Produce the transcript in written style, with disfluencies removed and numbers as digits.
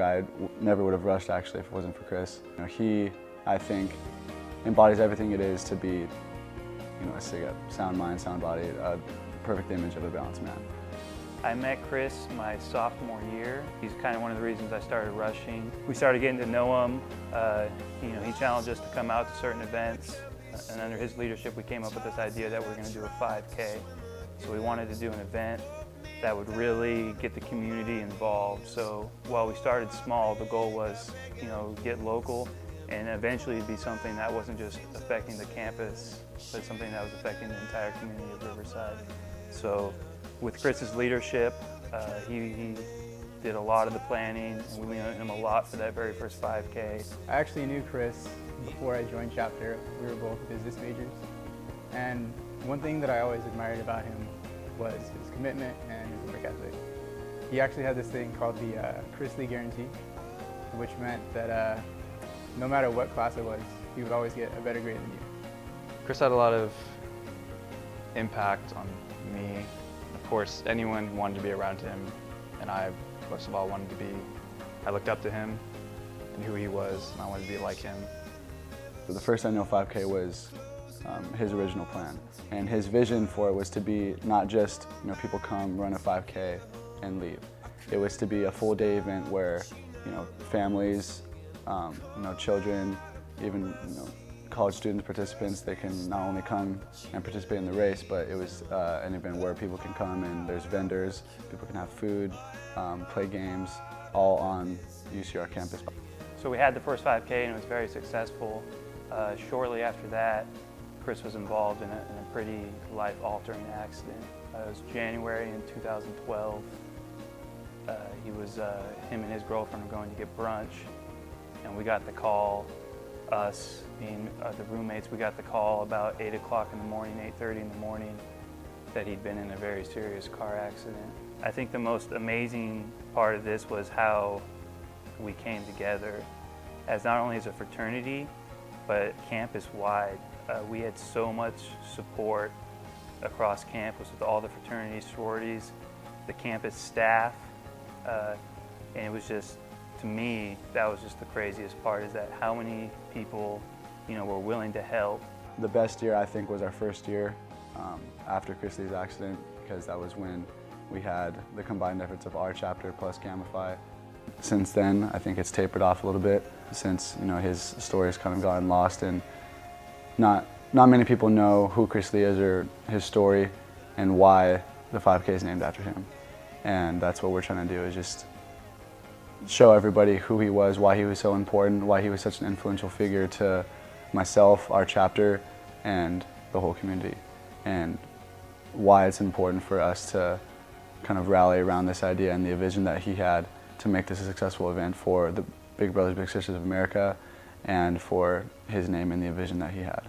I never would have rushed actually if it wasn't for Chris. He, I think, embodies everything it is to be, a sound mind, sound body, a perfect image of a balanced man. I met Chris my sophomore year. He's kind of one of the reasons I started rushing. We started getting to know him. He challenged us to come out to certain events, and under his leadership we came up with this idea that we're going to do a 5K. So we wanted to do an event that would really get the community involved. So while we started small, the goal was, get local, and eventually it'd be something that wasn't just affecting the campus, but something that was affecting the entire community of Riverside. So with Chris's leadership, he did a lot of the planning, and we leaned on him a lot for that very first 5K. I actually knew Chris before I joined Chapter. We were both business majors. And one thing that I always admired about him was his commitment and his work ethic. He actually had this thing called the Chris Lee Guarantee, which meant that no matter what class it was, he would always get a better grade than you. Chris had a lot of impact on me. Of course, anyone wanted to be around him, and I, most of all, I looked up to him and who he was, and I wanted to be like him. The first annual 5K was his original plan, and his vision for it was to be not just people come, run a 5K, and leave. It was to be a full day event where families, children, even college students, participants, they can not only come and participate in the race, but it was an event where people can come and there's vendors, people can have food, play games, all on UCR campus. So we had the first 5K and it was very successful. Shortly after that, Chris was involved in a pretty life-altering accident. It was January in 2012. Him and his girlfriend were going to get brunch, and we got the call, us being the roommates, we got the call about 8 o'clock in the morning, 8:30 in the morning, that he'd been in a very serious car accident. I think the most amazing part of this was how we came together as not only as a fraternity, but campus-wide. We had so much support across campus with all the fraternities, sororities, the campus staff, and it was just, to me, that was just the craziest part, is that how many people, were willing to help. The best year, I think, was our first year after Chris Lee's accident, because that was when we had the combined efforts of our chapter plus Sigma Phi. Since then, I think it's tapered off a little bit, since his story has kind of gotten lost, and not many people know who Chris Lee is or his story and why the 5K is named after him. And that's what we're trying to do, is just show everybody who he was, why he was so important, why he was such an influential figure to myself, our chapter, and the whole community, and why it's important for us to kind of rally around this idea and the vision that he had to make this a successful event for the Big Brothers Big Sisters of America and for his name and the vision that he had.